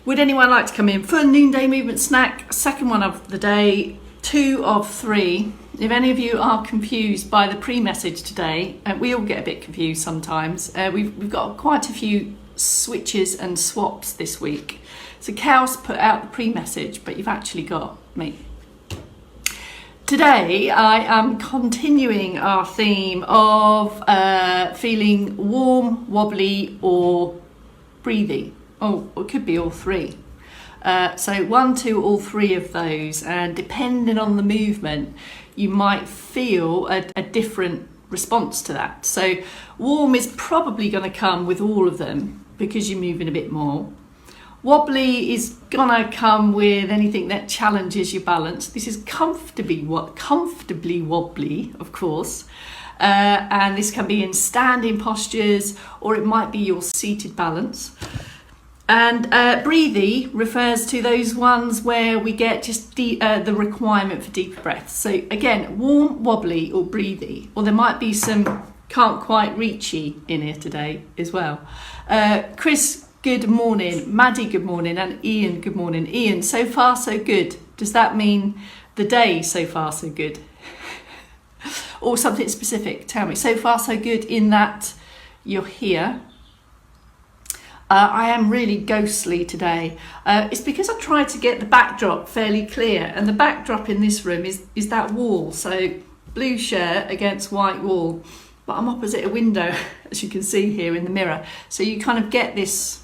Would anyone like to come in for a noonday movement snack? Second one of the day, 2 of 3. If any of you are confused by the pre-message today, we all get a bit confused sometimes. We've got quite a few switches and swaps this week. So Cal's put out the pre-message, but you've actually got me. Today I am continuing our theme of feeling warm, wobbly or breathy. Oh, it could be all 3. So 1, 2, all 3 of those, and depending on the movement you might feel a different response to that. So warm is probably going to come with all of them because you're moving a bit more. Wobbly is gonna come with anything that challenges your balance. This is comfortably wobbly, of course, and this can be in standing postures, or it might be your seated balance. And breathy refers to those ones where we get just the requirement for deeper breaths. So again, warm, wobbly or breathy, or there might be some can't quite reachy in here today as well. Chris, good morning. Maddie, good morning. And Ian, good morning. Ian, so far so good. Does that mean the day so far so good? Or something specific? Tell me. So far so good in that you're here. I am really ghostly today. It's because I tried to get the backdrop fairly clear, and the backdrop in this room is that wall. So blue shirt against white wall, but I'm opposite a window, as you can see here in the mirror. So you kind of get this.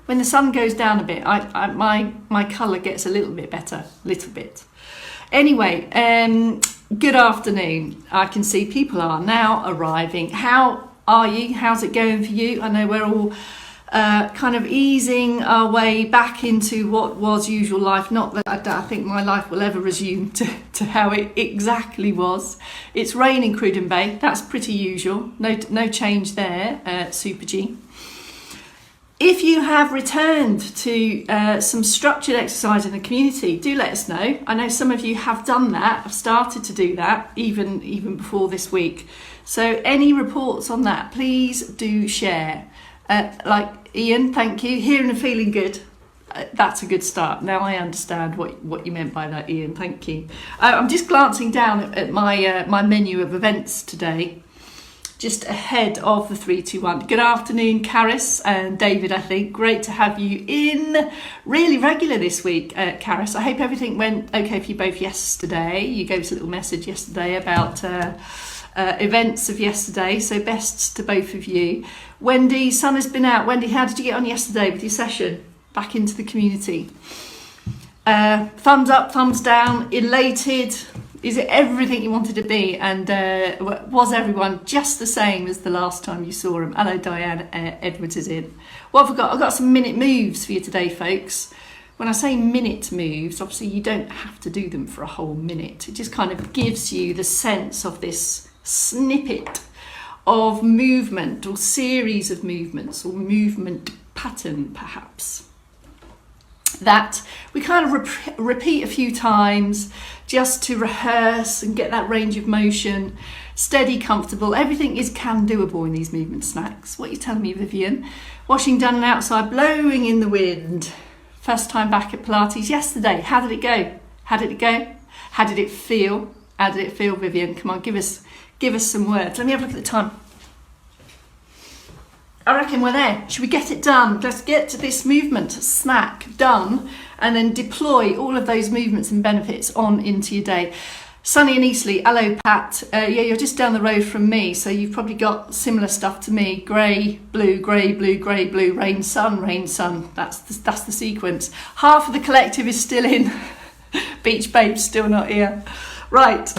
When the sun goes down a bit, my colour gets a little bit better, little bit. Anyway, good afternoon. I can see people are now arriving. How are you? How's it going for you? I know we're all kind of easing our way back into what was usual life. Not that I think my life will ever resume to how it exactly was. It's raining Cruden Bay. That's pretty usual. No change there, Super G. If you have returned to some structured exercise in the community, do let us know. I know some of you have done that, have started to do that even before this week. So any reports on that, please do share. Like Ian, thank you. Hearing and feeling good. That's a good start. Now I understand what you meant by that, Ian. Thank you. I'm just glancing down at my menu of events today, just ahead of the 3, 2, 1. Good afternoon, Caris and David, I think. Great to have you in. Really regular this week, Caris. I hope everything went okay for you both yesterday. You gave us a little message yesterday about events of yesterday, so best to both of you. Wendy, sun has been out. Wendy, how did you get on yesterday with your session? Back into the community. Thumbs up, thumbs down, elated. Is it everything you wanted to be? And was everyone just the same as the last time you saw them? Hello, Diane Edwards is in. Well, I've got some minute moves for you today, folks. When I say minute moves, obviously you don't have to do them for a whole minute. It just kind of gives you the sense of this snippet of movement or series of movements or movement pattern, perhaps, that we kind of repeat a few times just to rehearse and get that range of motion, steady, comfortable. Everything is can-doable in these movement snacks. What are you telling me, Vivian? Washing done and outside, blowing in the wind. First time back at Pilates yesterday. How did it go? How did it go? How did it feel? How did it feel, Vivian? Come on, give us some words. Let me have a look at the time. I reckon we're there. Should we get it done? Let's get to this movement snack done and then deploy all of those movements and benefits on into your day. Sunny and Eastleigh, hello Pat. Yeah, you're just down the road from me, so you've probably got similar stuff to me. Grey, blue, grey, blue, grey, blue, rain, sun, rain, sun. That's the sequence. Half of the collective is still in. Beach Babe's still not here. Right.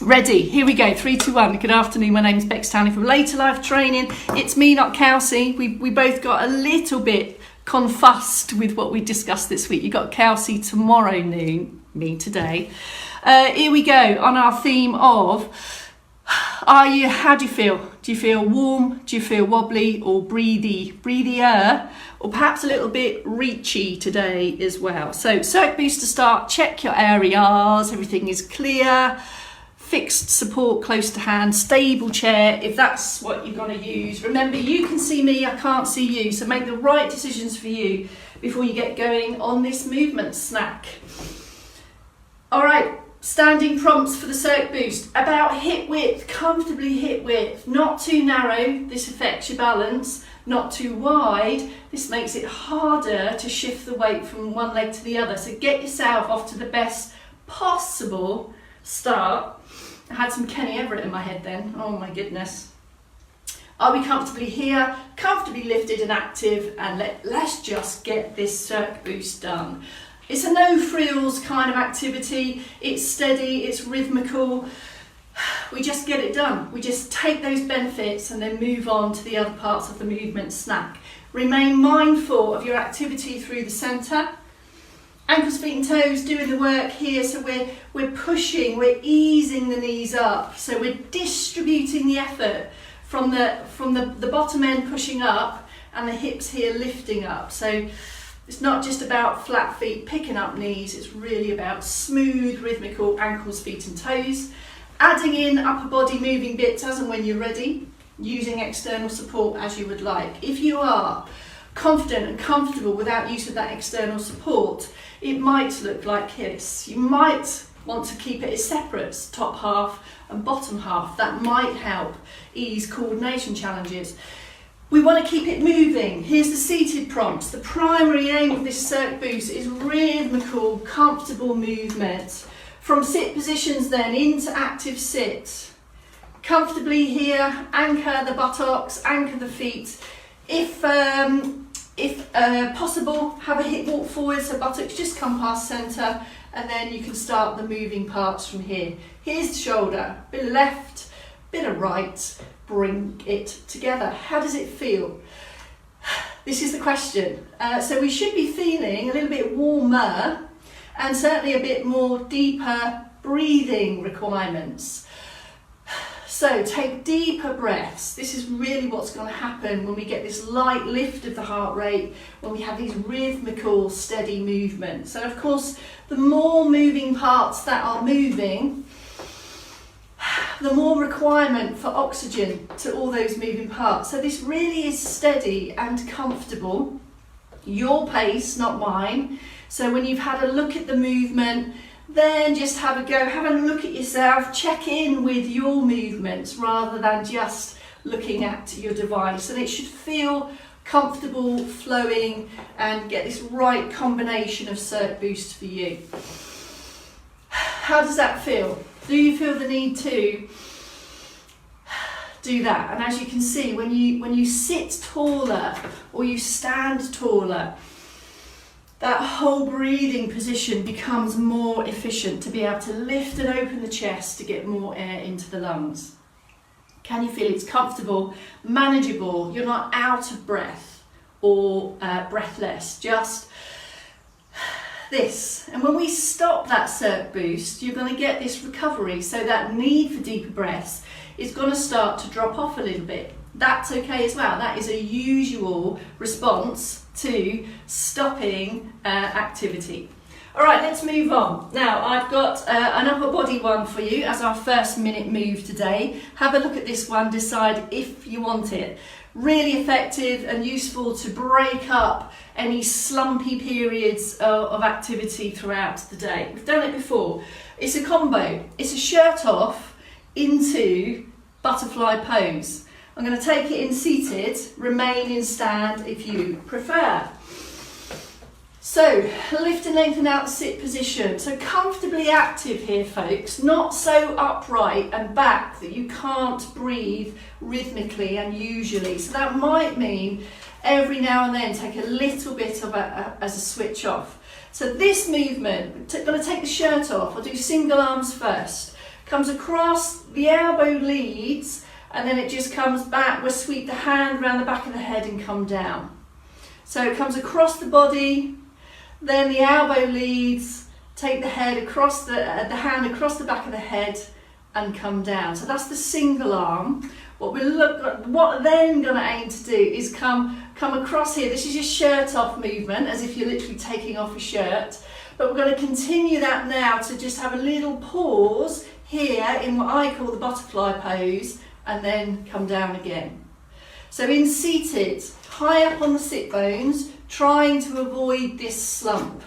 Ready, here we go, 3, 2, 1. Good afternoon, my name is Bex Townley from Later Life Training. It's me, not Kelsey. We both got a little bit confussed with what we discussed this week. You got Kelsey tomorrow noon, me today. Here we go, on our theme of, how do you feel? Do you feel warm? Do you feel wobbly or breathier? Or perhaps a little bit reachy today as well. So circ boost to start, check your areas, everything is clear. fixed support close to hand, stable chair if that's what you're going to use. Remember, you can see me, I can't see you, so make the right decisions for you before you get going on this movement snack. All right, standing prompts for the circ boost. About hip width, comfortably hip width, not too narrow, this affects your balance, not too wide, this makes it harder to shift the weight from one leg to the other. So get yourself off to the best possible start. I had some Kenny Everett in my head then, oh my goodness. Are we comfortably here, comfortably lifted and active, and let's just get this circ boost done. It's a no frills kind of activity, it's steady, it's rhythmical, we just get it done. We just take those benefits and then move on to the other parts of the movement snack. Remain mindful of your activity through the centre. Ankles, feet and toes doing the work here, so we're pushing, we're easing the knees up, so we're distributing the effort from the bottom end pushing up and the hips here lifting up. So it's not just about flat feet picking up knees, it's really about smooth, rhythmical ankles, feet and toes. Adding in upper body moving bits as and when you're ready, using external support as you would like. If you are confident and comfortable without use of that external support, it might look like this. You might want to keep it as separate, top half and bottom half. That might help ease coordination challenges. We want to keep it moving. Here's the seated prompts. The primary aim of this circ boost is rhythmical, comfortable movement. From sit positions then into active sit. Comfortably here, anchor the buttocks, anchor the feet. If possible, have a hip walk forward so buttocks just come past centre, and then you can start the moving parts from here. Here's the shoulder, bit of left, bit of right, bring it together. How does it feel? This is the question. So we should be feeling a little bit warmer and certainly a bit more deeper breathing requirements. So take deeper breaths. This is really what's going to happen when we get this light lift of the heart rate, when we have these rhythmical, steady movements. And of course, the more moving parts that are moving, the more requirement for oxygen to all those moving parts. So this really is steady and comfortable. Your pace, not mine. So when you've had a look at the movement, then just have a go, have a look at yourself, check in with your movements rather than just looking at your device. And it should feel comfortable, flowing, and get this right combination of circ boost for you. How does that feel? Do you feel the need to do that? And as you can see, when you sit taller or you stand taller, that whole breathing position becomes more efficient to be able to lift and open the chest to get more air into the lungs. Can you feel it's comfortable, manageable? You're not out of breath or breathless, just this. And when we stop that circ boost, you're going to get this recovery, so that need for deeper breaths is going to start to drop off a little bit. That's okay as well. That is a usual response to stopping activity. All right, let's move on. Now, I've got an upper body one for you as our first minute move today. Have a look at this one, decide if you want it. Really effective and useful to break up any slumpy periods of activity throughout the day. We've done it before. It's a combo. It's a shirt off into butterfly pose. I'm going to take it in seated, remain in stand if you prefer. So, lift and lengthen out the sit position. So comfortably active here, folks, not so upright and back that you can't breathe rhythmically and usually. So that might mean every now and then take a little bit of as a switch off. So this movement, I'm going to take the shirt off. I'll do single arms first. Comes across, the elbow leads, and then it just comes back. We'll sweep the hand around the back of the head and come down. So it comes across the body, then the elbow leads, take the head across the hand across the back of the head and come down. So that's the single arm. What we're then going to aim to do is come across here. This is your shirt off movement, as if you're literally taking off a shirt. But we're going to continue that now to just have a little pause here in what I call the butterfly pose, and then come down again. So in seated, high up on the sit bones, trying to avoid this slump.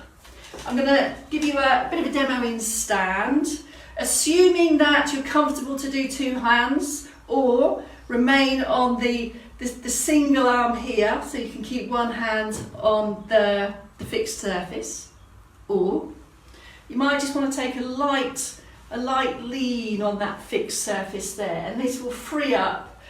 I'm going to give you a bit of a demo in stand, assuming that you're comfortable to do two hands, or remain on the single arm here, so you can keep one hand on the fixed surface, or you might just want to take a light lean on that fixed surface there, and this will free up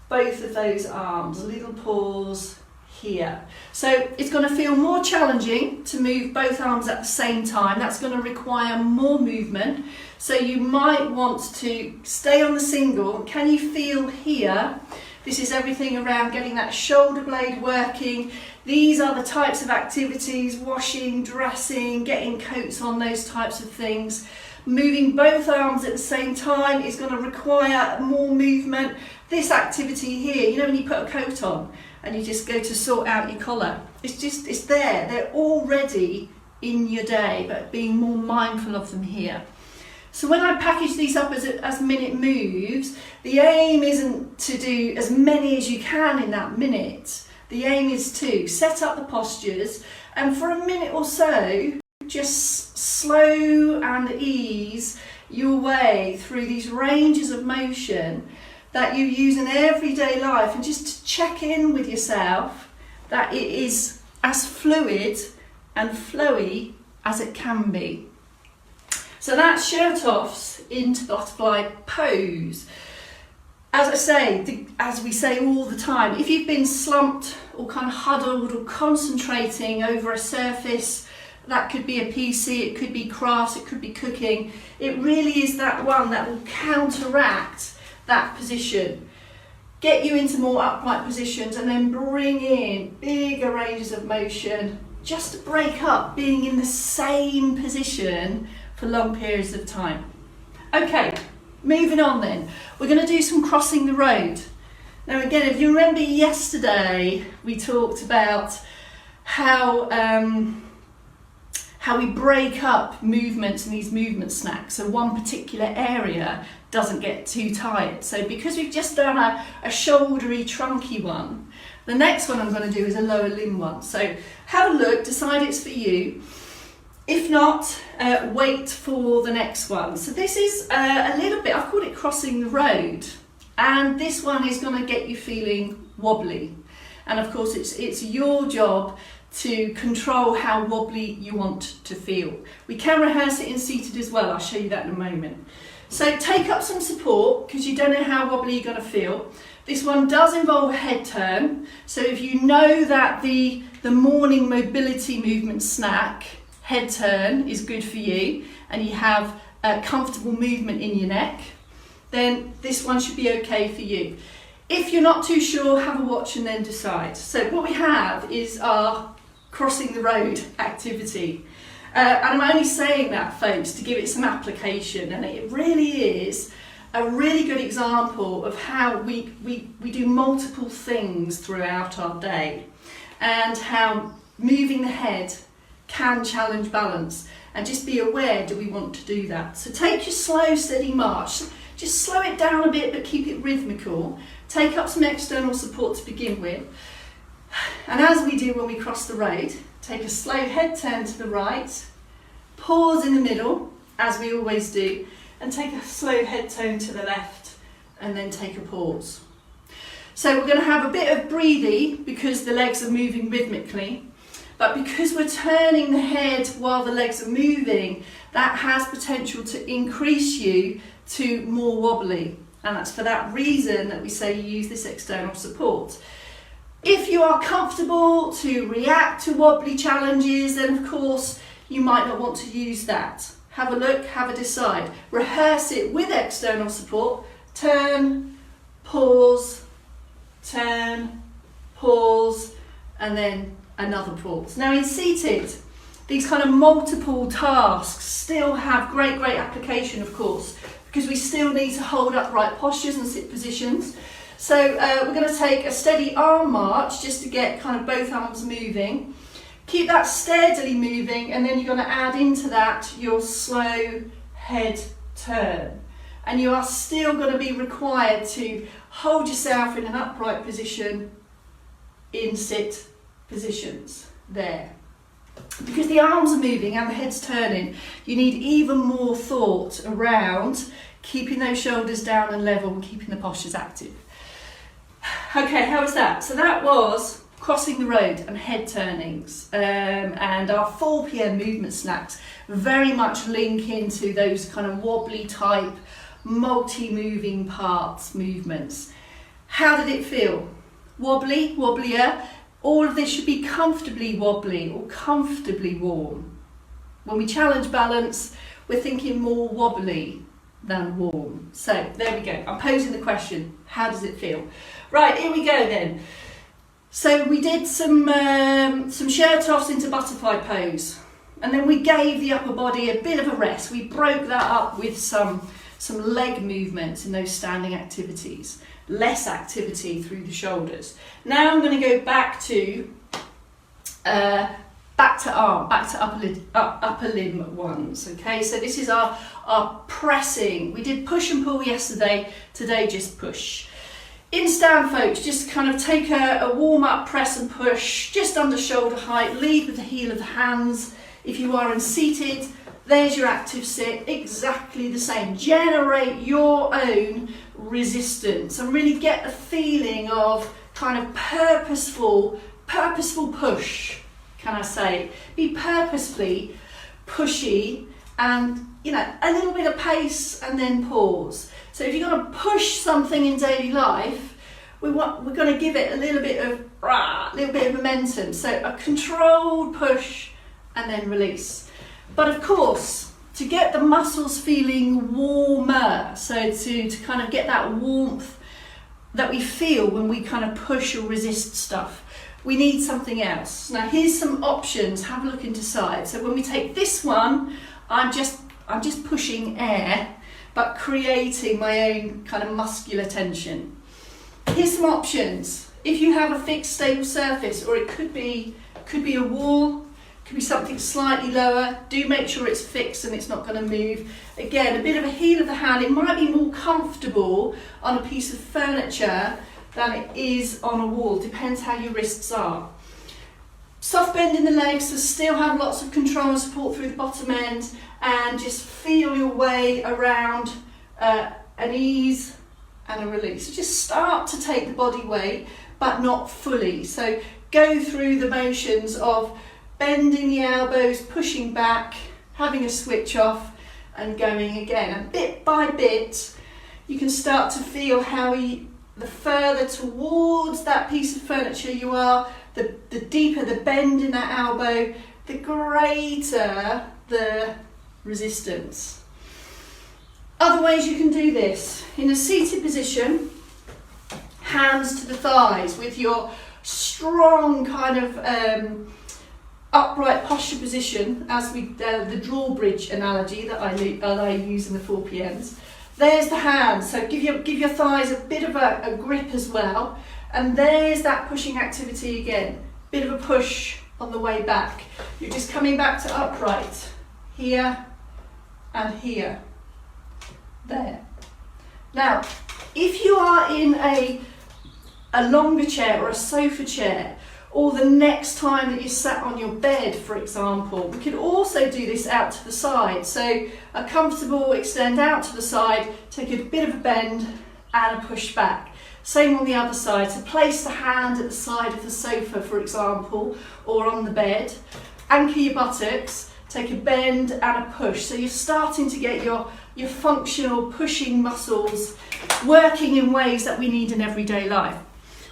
both of those arms. A little pause here. So it's going to feel more challenging to move both arms at the same time. That's going to require more movement. So you might want to stay on the single. Can you feel here? This is everything around getting that shoulder blade working. These are the types of activities, washing, dressing, getting coats on, those types of things. Moving both arms at the same time is going to require more movement. This activity here, you know when you put a coat on and you just go to sort out your collar, it's there, they're already in your day, but being more mindful of them here. So when I package these up as minute moves, the aim isn't to do as many as you can in that minute. The aim is to set up the postures, and for a minute or so, just slow and ease your way through these ranges of motion that you use in everyday life, and just to check in with yourself that it is as fluid and flowy as it can be. So that's shirt offs into butterfly pose. As I say, as we say all the time, if you've been slumped or kind of huddled or concentrating over a surface, that could be a PC, it could be crafts, it could be cooking, it really is that one that will counteract that position. Get you into more upright positions, and then bring in bigger ranges of motion just to break up being in the same position for long periods of time. Okay, moving on then. We're going to do some crossing the road. Now again, if you remember yesterday, we talked about how we break up movements and these movement snacks, so one particular area doesn't get too tired. So because we've just done a shouldery, trunky one, the next one I'm going to do is a lower limb one. So have a look, decide it's for you. If not, wait for the next one. So this is a little bit, I've called it crossing the road, and this one is going to get you feeling wobbly. And of course it's your job to control how wobbly you want to feel. We can rehearse it in seated as well, I'll show you that in a moment. So take up some support, because you don't know how wobbly you're going to feel. This one does involve a head turn, so if you know that the morning mobility movement snack, head turn, is good for you, and you have a comfortable movement in your neck, then this one should be okay for you. If you're not too sure, have a watch and then decide. So what we have is our crossing the road activity. And I'm only saying that, folks, to give it some application, and it really is a really good example of how we do multiple things throughout our day, and how moving the head can challenge balance. And just be aware, do we want to do that? So take your slow, steady march. Just slow it down a bit, but keep it rhythmical. Take up some external support to begin with. And as we do when we cross the road, take a slow head turn to the right, pause in the middle, as we always do, and take a slow head turn to the left, and then take a pause. So we're going to have a bit of breathy because the legs are moving rhythmically, but because we're turning the head while the legs are moving, that has potential to increase you to more wobbly. And that's for that reason that we say you use this external support. If you are comfortable to react to wobbly challenges, then of course you might not want to use that. Have a look, have a decide. Rehearse it with external support. Turn, pause, turn, pause, and then another pause. Now in seated, these kind of multiple tasks still have great application, of course, because we still need to hold upright postures and sit positions. So we're going to take a steady arm march just to get kind of both arms moving. Keep that steadily moving, and then you're going to add into that your slow head turn. and you are still going to be required to hold yourself in an upright position in sit positions there. Because the arms are moving and the head's turning, you need even more thought around keeping those shoulders down and level and keeping the postures active. Okay, how was that? So that was crossing the road and head turnings, and our 4 p.m. movement snacks very much link into those kind of wobbly type, multi-moving parts movements. How did it feel? Wobbly, wobblier? All of this should be comfortably wobbly or comfortably warm. When we challenge balance, we're thinking more wobbly than warm. So there we go. I'm posing the question, how does it feel? Right, here we go then. So we did some shirt offs into butterfly pose, and then we gave the upper body a bit of a rest. We broke that up with some leg movements in those standing activities, less activity through the shoulders. Now I'm going to go back to upper limb ones. Okay, so this is our pressing. We did push and pull yesterday, today just push. In stand, folks, just kind of take a warm-up press and push just under shoulder height. Lead with the heel of the hands. If you are in seated, there's your active sit, exactly the same. Generate your own resistance and really get the feeling of kind of purposeful push, can I say. Be purposefully pushy and, you know, a little bit of pace and then pause. So if you're going to push something in daily life, we're going to give it a little bit of momentum. So a controlled push and then release. But of course, to get the muscles feeling warmer, so to kind of get that warmth that we feel when we kind of push or resist stuff, we need something else. Now here's some options. Have a look into side. So when we take this one, I'm just pushing air, but creating my own kind of muscular tension. Here's some options. If you have a fixed stable surface, or it could be a wall, could be something slightly lower, do make sure it's fixed and it's not going to move. Again, a bit of a heel of the hand. It might be more comfortable on a piece of furniture than it is on a wall, depends how your wrists are. Soft bend in the legs, so still have lots of control and support through the bottom end, and just feel your way around an ease and a release. So just start to take the body weight, but not fully. So go through the motions of bending the elbows, pushing back, having a switch off and going again. And bit by bit, you can start to feel how the further towards that piece of furniture you are, the deeper the bend in that elbow, the greater the resistance. Other ways you can do this. In a seated position, hands to the thighs with your strong kind of upright posture position, as the drawbridge analogy that I use in the 4 PMs. There's the hands, so give your thighs a bit of a grip as well, and there's that pushing activity again. Bit of a push on the way back. You're just coming back to upright, here and here, there. Now, if you are in a longer chair or a sofa chair, or the next time that you sat on your bed, for example, we could also do this out to the side. So a comfortable extend out to the side, take a bit of a bend and a push back. Same on the other side. So place the hand at the side of the sofa, for example, or on the bed. Anchor your buttocks, take a bend and a push. So you're starting to get your functional pushing muscles working in ways that we need in everyday life.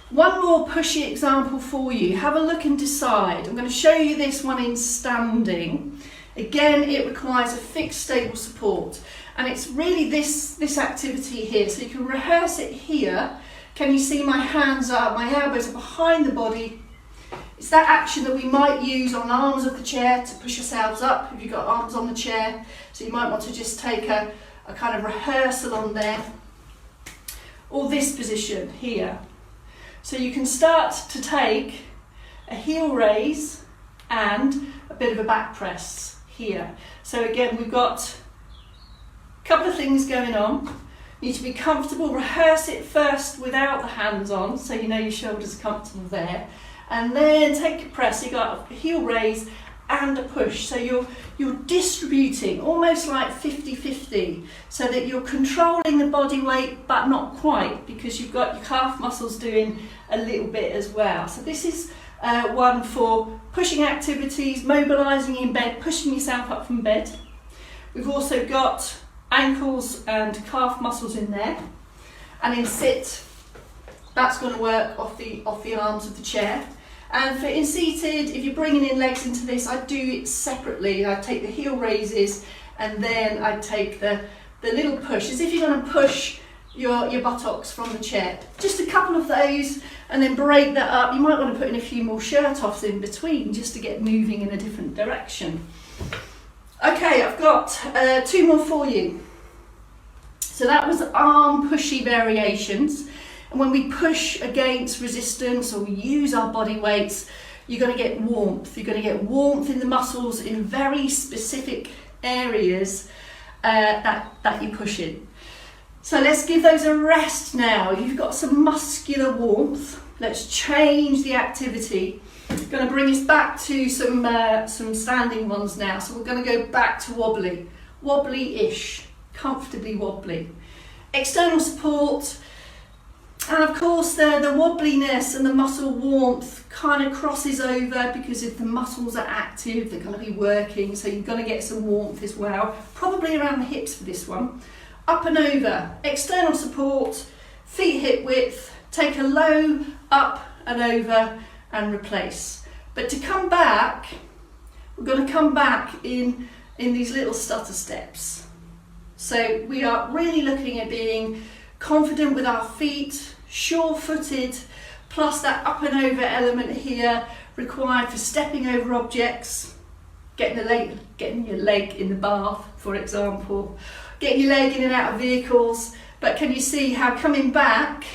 One more pushy example for you. Have a look and decide. I'm going to show you this one in standing. Again, it requires a fixed stable support, and it's really this activity here. So you can rehearse it here. Can you see my hands are, my elbows are behind the body? It's that action that we might use on arms of the chair to push ourselves up if you've got arms on the chair. So you might want to just take a kind of rehearsal on there. Or this position here. So you can start to take a heel raise and a bit of a back press here. So again, we've got Couple of things going on. You need to be comfortable. Rehearse it first without the hands on, so you know your shoulders are comfortable there. And then take a press. You got a heel raise and a push. So you're distributing almost like 50-50, so that you're controlling the body weight, but not quite, because you've got your calf muscles doing a little bit as well. So this is one for pushing activities, mobilising in bed, pushing yourself up from bed. We've also got ankles and calf muscles in there, and in sit, that's going to work off the arms of the chair. And for in seated, if you're bringing in legs into this, I do it separately. I take the heel raises, and then I take the little push, as if you're going to push your buttocks from the chair. Just a couple of those, and then break that up. You might want to put in a few more shirt offs in between, just to get moving in a different direction. Okay, I've got 2 more for you. So that was arm pushy variations. And when we push against resistance or we use our body weights, you're going to get warmth. You're going to get warmth in the muscles in very specific areas that you push in. So let's give those a rest now. You've got some muscular warmth. Let's change the activity. Going to bring us back to some standing ones now. So we're going to go back to wobbly. Wobbly-ish, comfortably wobbly. External support. And of course the wobbliness and the muscle warmth kind of crosses over, because if the muscles are active, they're going to be working, so you're going to get some warmth as well, probably around the hips for this one. Up and over, external support, feet hip width, take a low, up and over and replace. But to come back, we're going to come back in these little stutter steps. So we are really looking at being confident with our feet, sure-footed, plus that up and over element here required for stepping over objects, getting your leg in the bath, for example, getting your leg in and out of vehicles. But can you see how coming back,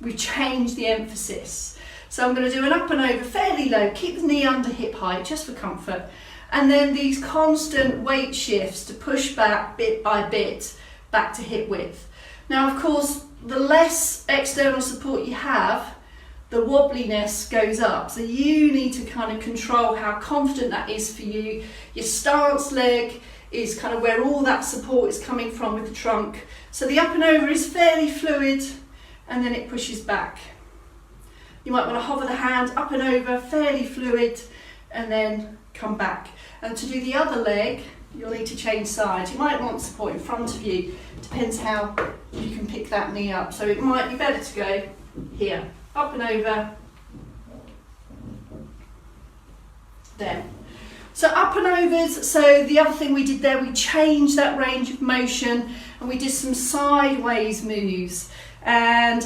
we change the emphasis? So I'm going to do an up and over fairly low, keep the knee under hip height just for comfort, and then these constant weight shifts to push back bit by bit back to hip width. Now, of course, the less external support you have, the wobbliness goes up. So you need to kind of control how confident that is for you. Your stance leg is kind of where all that support is coming from with the trunk. So the up and over is fairly fluid, and then it pushes back. You might want to hover the hand up and over, fairly fluid, and then come back. And to do the other leg, you'll need to change sides. You might want support in front of you. Depends how you can pick that knee up. So it might be better to go here, up and over, there. So up and overs, so the other thing we did there, we changed that range of motion and we did some sideways moves. And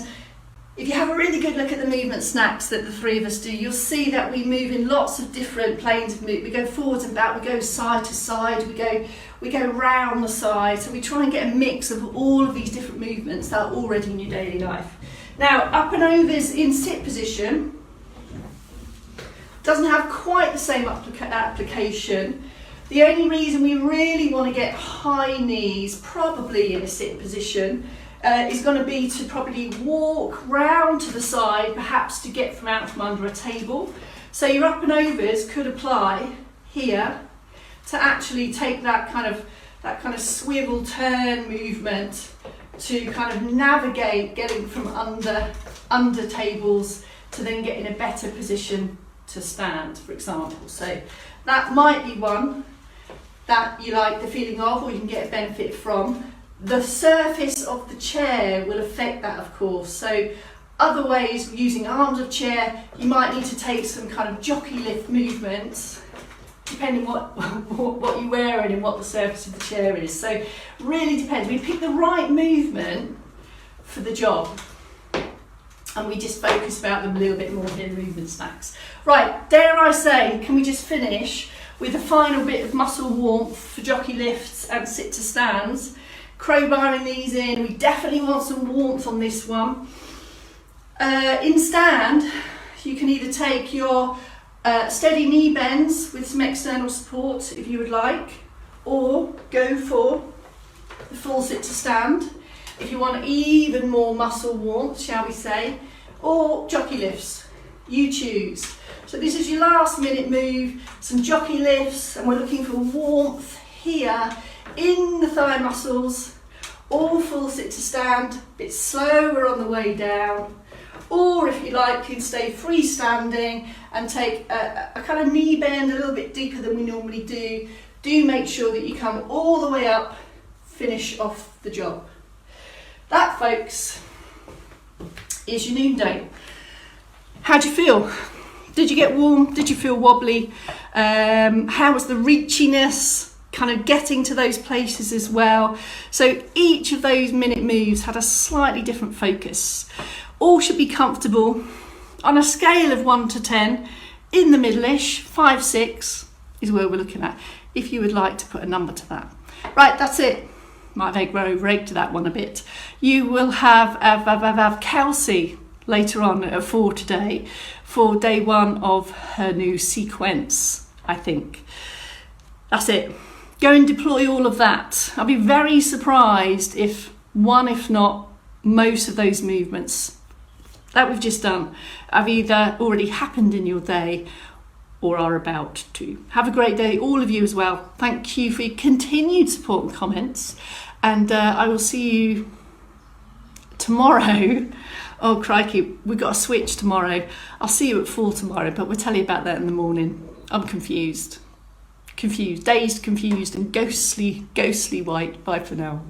if you have a really good look at the movement snacks that the three of us do, you'll see that we move in lots of different planes of movement. We go forwards and back, we go side to side, we go round the side. So we try and get a mix of all of these different movements that are already in your daily life. Now, up and overs in sit position doesn't have quite the same application. The only reason we really want to get high knees, probably in a sit position, is going to be to probably walk round to the side, perhaps to get out from under a table. So your up and overs could apply here to actually take that kind of swivel turn movement to kind of navigate getting from under tables to then get in a better position to stand, for example. So that might be one that you like the feeling of, or you can get a benefit from. The surface of the chair will affect that, of course. So other ways, using arms of chair, you might need to take some kind of jockey lift movements, depending what you're wearing and what the surface of the chair is. So really depends. We pick the right movement for the job, and we just focus about them a little bit more in movement snacks. Right, dare I say, can we just finish with a final bit of muscle warmth for jockey lifts and sit to stands? Crowbarring these in, we definitely want some warmth on this one. In stand, you can either take your steady knee bends with some external support if you would like, or go for the full sit to stand, if you want even more muscle warmth, shall we say, or jockey lifts, you choose. So this is your last minute move, some jockey lifts, and we're looking for warmth here in the thigh muscles, or full sit to stand, a bit slower on the way down. Or if you like, you can stay freestanding and take a kind of knee bend a little bit deeper than we normally do. Do make sure that you come all the way up, finish off the job. That, folks, is your noonday. How do you feel? Did you get warm? Did you feel wobbly? How was the reachiness? Kind of getting to those places as well. So each of those minute moves had a slightly different focus. All should be comfortable. On a scale of 1 to 10, in the middle-ish, 5, 6 is where we're looking at, if you would like to put a number to that. Right, that's it. Might have over-egged that one a bit. You will have Kelsey later on at 4 today for day 1 of her new sequence, I think. That's it. Go and deploy all of that. I'll be very surprised if one, if not most of those movements that we've just done have either already happened in your day or are about to. Have a great day, all of you as well. Thank you for your continued support and comments. And I will see you tomorrow. Oh, crikey, we've got a switch tomorrow. I'll see you at 4 tomorrow, but we'll tell you about that in the morning. I'm confused, dazed, confused, and ghostly white. Bye for now.